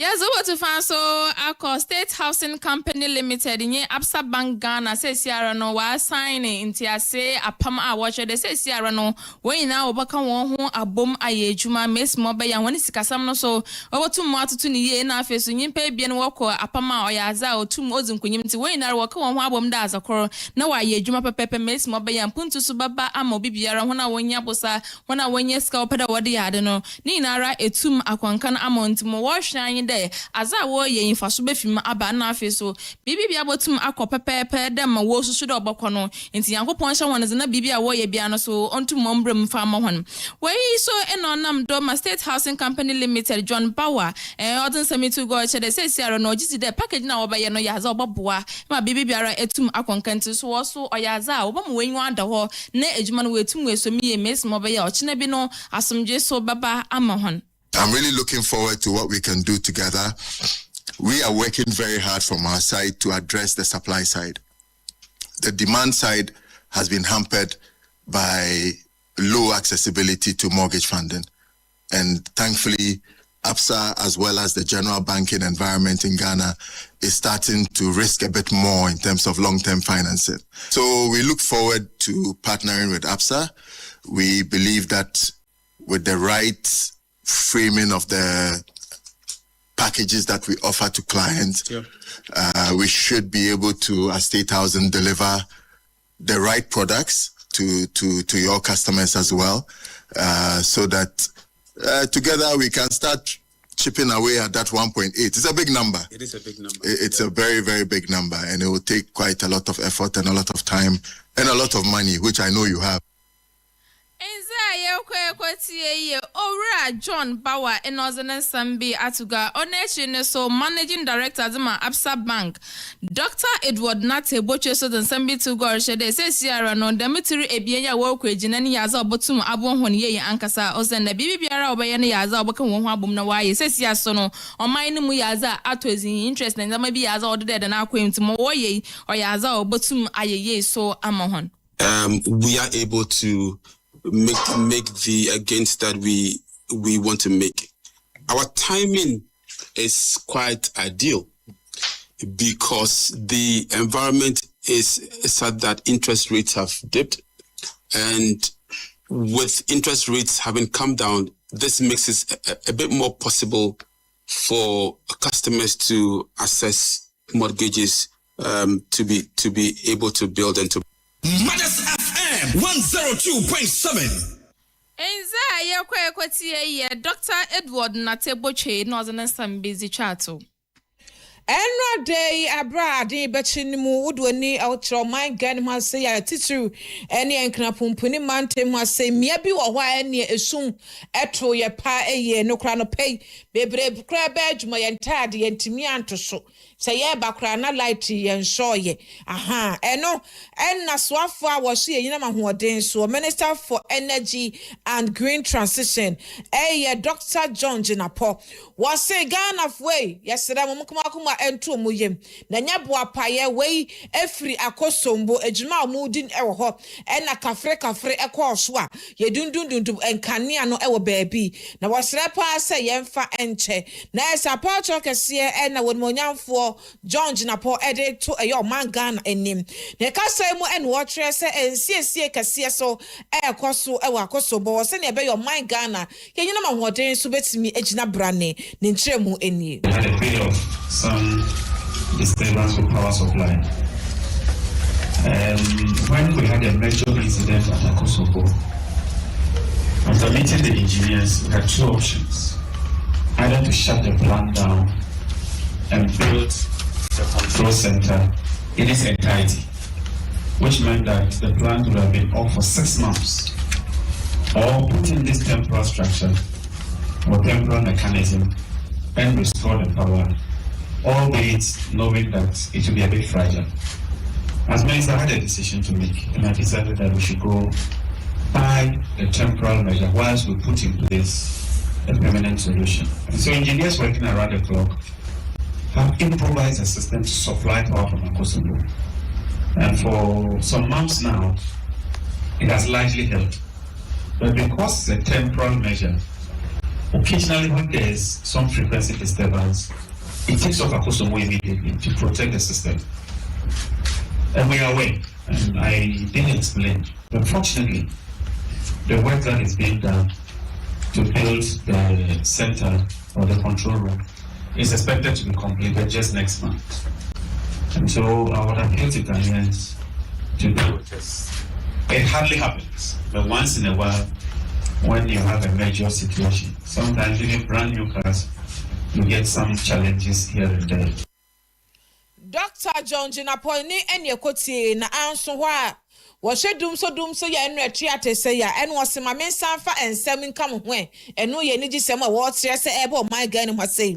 Yes, over to Fanso, Ako State Housing Company Limited, in Absa Bank Ghana, says Sierra no, was signing in Tiase, a Pama watcher, they say Sierra no, when now Obaka won a bomb aye, Juma, Miss Mobay, and when it's Casamno so, over 2 months to Nie, and after so you pay bien walk or a Pama or Yaza or 2 months in Queen to win our walk on one does a coro. No, I Juma Pepe, Miss Mobay, and Puntu Subaba, Amo Bibiara, when I won Yabosa, when I won your scalp, what the I don't know. Ninara, a tomb, a Quancan amount, more wash shine there as I were ye in Fasubefim Abba Nafiso, Bibi Abotum Aqua Pepe, them a wosu should obacono, into Yanko Poncha one as a Bibi away biano so onto Mombrum Farmer one. Where he saw en on Doma State Housing Company Limited, John Power, and Odin Semi to go to the Sierra no, just the package now by no Yaza Babua, my Bibi Biara etum Aquancantus also or Yaza, Obam wing one the hall, ne Edgeman way 2 ways to me a miss Mobile or Chinabino, as some Jeso Baba Amahon. I'm really looking forward to what we can do together. We are working very hard from our side to address the supply side. The demand side has been hampered by low accessibility to mortgage funding. And thankfully, ABSA, as well as the general banking environment in Ghana, is starting to risk a bit more in terms of long-term financing. So we look forward to partnering with ABSA. We believe that with the right framing of the packages that we offer to clients, we should be able to, as State Housing, deliver the right products to your customers as well, so that together we can start chipping away at that 1.8. It's a big number. It is a big number. It's a very, very big number, and it will take quite a lot of effort and a lot of time and a lot of money, which I know you have. John Bauer and Northern Sambi Atuga, Oneshine so Managing Director Azuma Absa Bank, Dr. Edward Nate Bocheso and Sambi to Gorshe, they say Sierra no Demetri Ebiya work with Jenny Yaza Botum Abon Honye Ankasa, Ozen the Bibiara Obayani Yaza Bokan Wabum Nawai, says Yasono, or mine Muyaza Atwes in interest, and there may be as ordered and Aquim to Moye or Yaza or Botum Aye so Amahon. We are able to make the gains that we want to make. Our timing is quite ideal because the environment is such that interest rates have dipped, and with interest rates having come down, this makes it a bit more possible for customers to access mortgages to be able to build and to. Mothers FM 102.7. Dr. Edward Nateboche, Northern Sambizi Chato. Enra day abroad in Bachinimu woodwani outro my gun must say I teacher any enknapumpuni mante must say maybe or why any assume etro ye pa a year no crown pay bebre crab badge my entire the intimianto so. Say ye bakrana lighty and show ye. Aha, eno, and Naswafa was she in a so Minister for Energy and Green Transition. Dr. John Jinapo was say Ghana way. Yesterday, Mukumakuma and two muyem. Nanyabwa paye way every akosombo, a juma moodin ewo, and a cafre equaswa. Ye dun and Kania no ewo baby. Now was repa say yemfa enche. Na sa part of Cassia and I would monyam for John Jinapo added to a young man Ghana and him. The Casamo and Watcher say and CSC Cassia so air coso ewa coso bo send a bay your mind Ghana. Can you know what day subets me ejina brane nintremu eni. We had a period of some disturbance of power supply. When we had a major incident at Kosovo, After meeting the engineers, we had two options. Either to shut the plant down and build the control center in its entirety, which meant that the plant would have been off for 6 months, or put in this temporal structure or temporal mechanism and restore the power, albeit knowing that it will be a bit fragile. As Minister, I had a decision to make, and I decided that we should go by the temporal measure whilst we put in place a permanent solution. And so engineers working around the clock have improvised a system to supply power from Akosombo. And for some months now, it has largely held. But because it's a temporal measure, occasionally when there's some frequency disturbance, it takes off Akosombo immediately to protect the system. And we are aware, and I didn't explain, but fortunately, the work that is being done to build the center or the control room is expected to be completed just next month. And so I would appeal to Ghanaians to do this. It hardly happens, but once in a while, when you have a major situation, sometimes even brand new cars, you get some challenges here and there. Dr. John Jinaponi and Yokoti na answer wɔhwɛ dum so ya enu atri atese ya enu ɔse ma men sanfa ensem nka mo ho enu ye ni gisem a wɔtre se ebe o man Ghana ho sei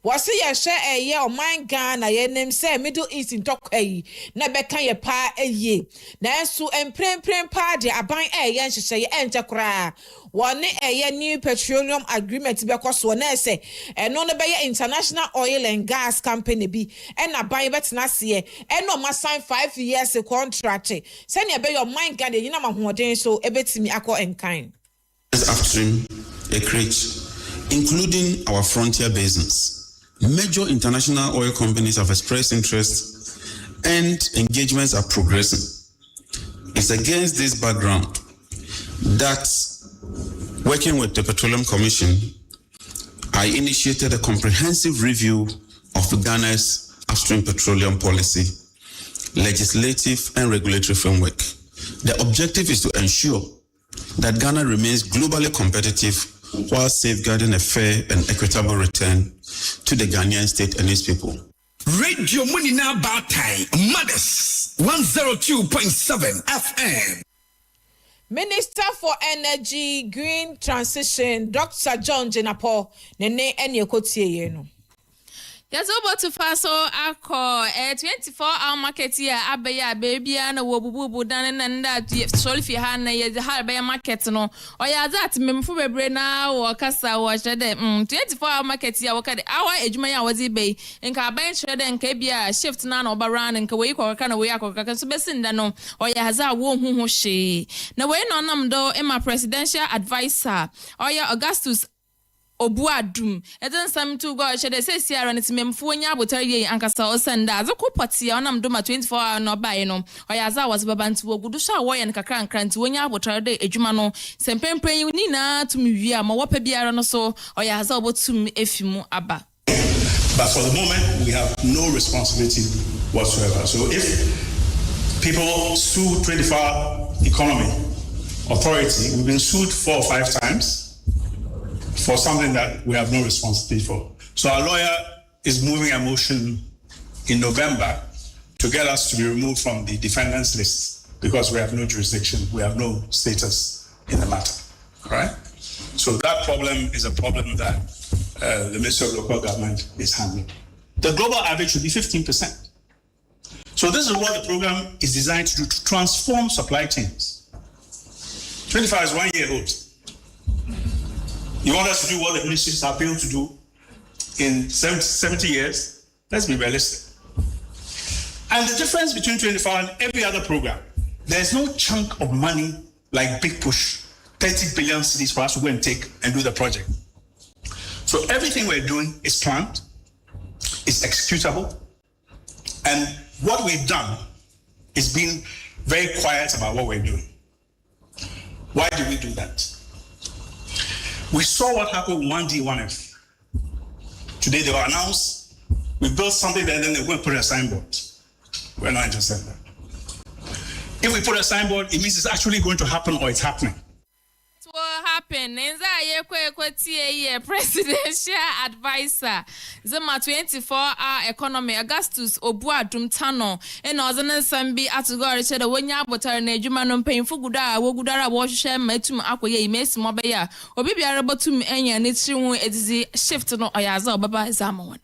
wɔse ye hwɛ eye o man Ghana ye nim se Middle East ntokwa yi na beka ye pa eye na enso emprempren pa de aban eye nhyehyɛ ye enche kora wɔne eye new petroleum agreement be koso na ese enu no be ye International Oil and Gas Company bi ena ban betena se enu ma sign 5 years contract sɛ your mind Ghana you know ma so ebetimi akọ enkan upstream acreage, including our frontier basins. Major international oil companies have expressed interest and engagements are progressing. It's against this background that, working with the Petroleum Commission, I initiated a comprehensive review of Ghana's upstream petroleum policy, legislative and regulatory framework. The objective is to ensure that Ghana remains globally competitive while safeguarding a fair and equitable return to the Ghanaian state and its people. Radio Munina Baatan, Mothers 102.7 FM. Minister for Energy, Green Transition, Dr. John Jenapo, Nene Enyekotie no. Yes, over to Faso Ako, 24-hour market here, Abaya, baby, and a wobubu done and that, sorry if you had a hard market, no, or ya that, Memfu Brena or Casa was the 24-hour market here, our Ejmaya was eBay, and Carban Shredder and Kabia, shift none or Baran and Kawake or Kanawaka, Kansubesindano, or Yaza womb who she. Now, when on them do, Emma presidential advisor, or ya Augustus. Obuadum eden sam to go she dey say Sierra ne timemfo nya abotare ankasa osenda azoko pati onam do ma 24 hour no buy no oyaza was babanti ogudu sha wo ye nkakra nkranti wonya abotare de adwuma no sempempren ni na tumi wi ama wopa biara no so oyaza obotum efimu aba. But for the moment we have no responsibility whatsoever. So if people sue 24 Economy Authority, we've been sued 4 or 5 times for something that we have no responsibility for. So our lawyer is moving a motion in November to get us to be removed from the defendants list because we have no jurisdiction, we have no status in the matter, all right? So that problem is a problem that the Ministry of Local Government is handling. The global average should be 15%. So this is what the program is designed to do, to transform supply chains. 25 is 1 year old. You want us to do what the ministries have failed to do in 70 years? Let's be realistic. And the difference between 24 and every other program, there's no chunk of money like Big Push, 30 billion cedis for us to go and take and do the project. So everything we're doing is planned, is executable, and what we've done is being very quiet about what we're doing. Why do we do that? We saw what happened with 1D, 1F. Today they were announced, we built something and then they went and put a signboard. We're not interested in that. If we put a signboard, it means it's actually going to happen or it's happening. It will happen. happen. Nenza ye kwe presidential advisor. Zema 24-hour economy Augustus Obuadum Tano. And Ozana Sambi Atugori said the Wenya Botar ne Jumanon painful guda wogudara wash metum akwe mes mobaya. Obibi arabotum enya nitru edizi shift no oyaza baba zamon.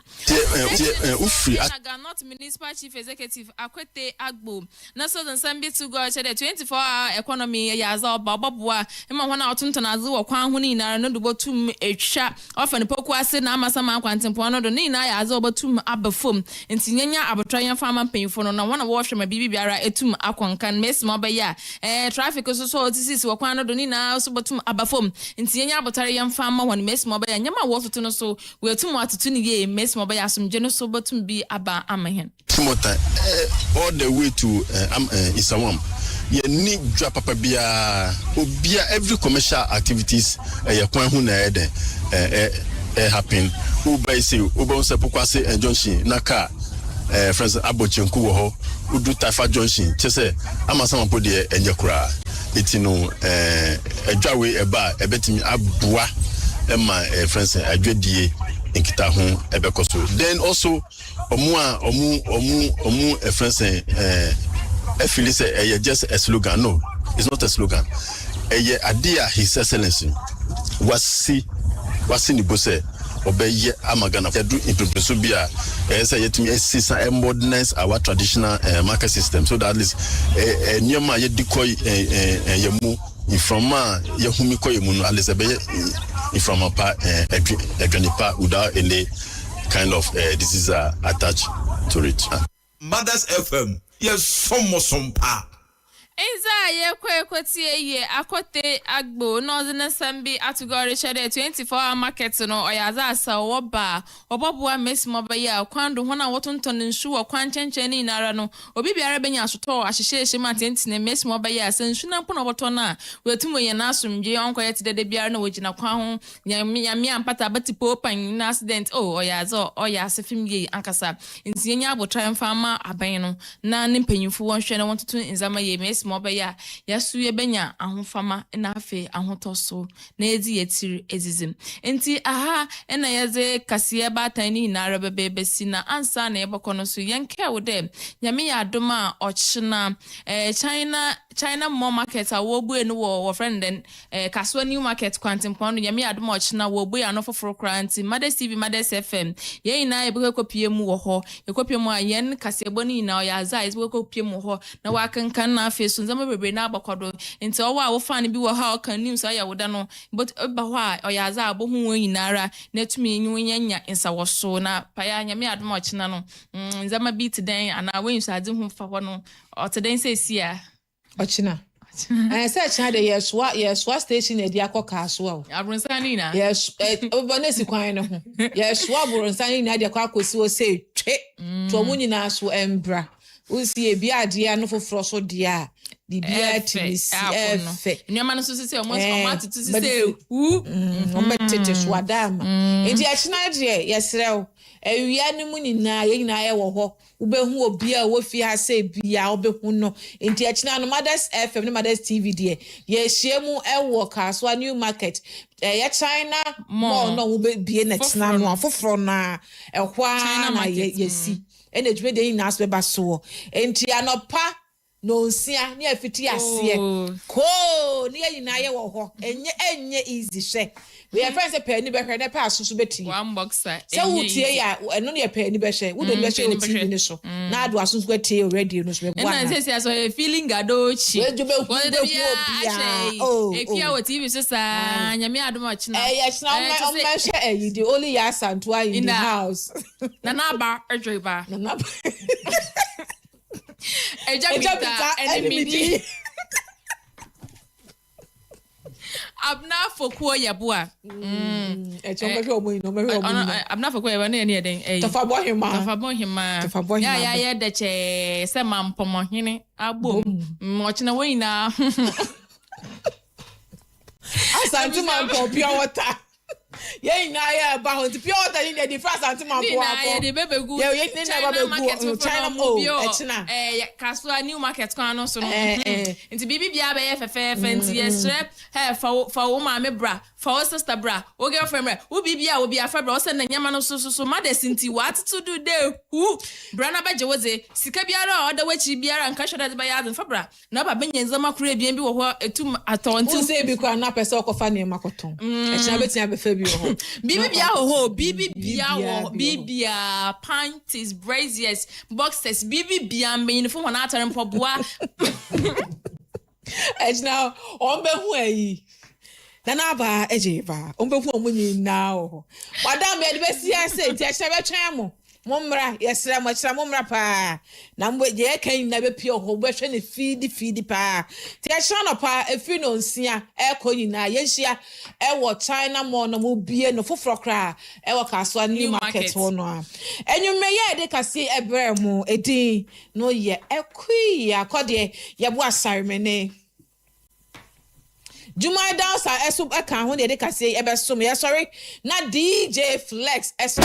Not municipal chief executive Akwete Agbo. Naso than Sambi to go said the 24-hour economy yaza bababwa. Emma wana otuntonazu wa huni na no botum echa often pokwase na amasama kwantempoano do ni na yaza obotum abafom. Enti nyanya abotran farmer painful na wana wash my bibi biara etum akwankan mes mobaya. Traffic so this wa kwano do ni na so botum abafom. Enti nyanya abotare yam farmer wan mes mobaya nyama wo to no so we etum atutu ni ye mes mobaya asomje no so botum bi aba amahen. Timota all the way to Isawam. Ye ni dwa papa bia obia every commercial activities ye kwan hu na ede happen ubai say ubon se pokwase junction na car friends abochenku wo ho udu tafa junction chese amasama po de enye kura etino adwawe eba ebetimi abua ema friends adwadie nkita ho ebekoso then also omu friends I feel it's just a slogan. No, it's not a slogan. Idea His Excellency was in the bose obey amagana do introduce bia say yet me see modernize our traditional market system so that at least nyama ye decoy yemu iframa yehumi ko yemu no at least be iframa pa edwanipa without any kind of disease attached to it. Mothers FM. Yes, some pa. Eza ye kwetie ye akote agbo northern sambi atugori shede 24-hour market no oyaza asa woba obobua mes mobaya kwando hona wotonton nsu okwanchenche ni nara no obi biara benya asoto ahyehye matenti ne mes mobaya sansu na mpo no botona wetumo ye na asomdwe onkoye tidede biara na wogina kwa ho nyame ampata batipo pan na accident oyaza oyasefim ye ankasa ntienya abotran fama aban no na ne mpanyimfu wonhwe na wontoto nzama ye mes mobaya yasu ye benya ahofama na afe ahotoso na edi yetiri ezizim enti aha ena yeze kase Baatan ni na rebebe si na ansa na yebokono so yenke wode nyame ya adoma ochina China more market awobu enu wo friend then Kaswa new market kwantempono nyame ya adoma ochina wobu ya no foforo kranti Mothers TV Mothers FM ye na ebeko kopie mu wo ho ekopie mu ayen kase boni na oyaza ebeko kopie mu ho na wakankan na afe so nzama bebe na abakwado enti owa wo fan bi wo ha kan news aya woda no but ba ho a oyaza abo hu won nyinara na tumi nyanya nsawoso na paya nyame adoma ochina no nzama beat den ana wen sade hu fa ho no oteden sesia ochina say china de yeswa station e dia koka so o abronsani na yes obonesi kwan no ho yeswa abronsani na dia kwa kosi o say twe to mu nyina so embra usi e bia dia no foforo so dia bibia tibisi efe nyama no so sisi omo tutu sisi ombetete so adama enti achina de yesrew ewia ni mu nyina ye nyina ye wo ho ubehu obi a wo fi ha say bia obehu no enti achina no Mothers FM ne Mothers TV de ye hiemu ewo Kaswa new market ye China more no wo bie na china no afoforo na ehwa na yesi ene dwede yin na asbe baso enti anopa no nsia ni afiti ase ko ni yina ye wo ho enye easy she we are friends pe ni be hwe na pa asusu beti one boxer so wutie ya eno ne pe ni be hwe wo do be hwe o TV ni so na adu asusu ko tie already no so be bua na say so feeling gadochi we do be hu obi if you are TV so sa nyame adoma china ya china on me hwe the only ya santua in the house na ba adweba na ba Ejabita enemy abna fokuo yabua echombe omo ino me abna fokuo yaba na ene eden tafabo hima ya de che se mampomo hene abom mochina woina asanti mampo pure water Ye na ya ba ho pure water in the difference anti man po na ye de bebegu ye na ba begu China mo echina kasua new market kan no so no nti bibi bia be ye fefe nti yesre fa wo ma me bra fa wo sister bra wo girlfriend bra wo bibia wo bia fa bra wo se na nyama no so mother sinti what to do there who bra na ba je woze sika biara o da wachi biara nka hweda de ba ya fa bra na ba benyenza makura bia bi wo ho etum atonti wo se bi kwa na pese okofa ne makoton echina betia be fa bi ho bibi bia ho bibi bia wo bibia panties braziers boxers bibi bia mean for one atare mpoboa echina on be hu ayi na ba ejeva on be hu omunyi na o madam be be sia say ti echina be twan mo momra yesra mo chira momra pa na mbo je kan na be pie ho be hwe ne feed pa ti echina no pa efi no nsia e ko nyina ye hia e wo China mo no mo bie no foforo kra e wo kaso new market ho no a enyume ye de kase ebre mo edin no ye ekui akode ye bo asarmene Juma dancer esu eka ho de kase ebe som ye sorry na DJ Flex esu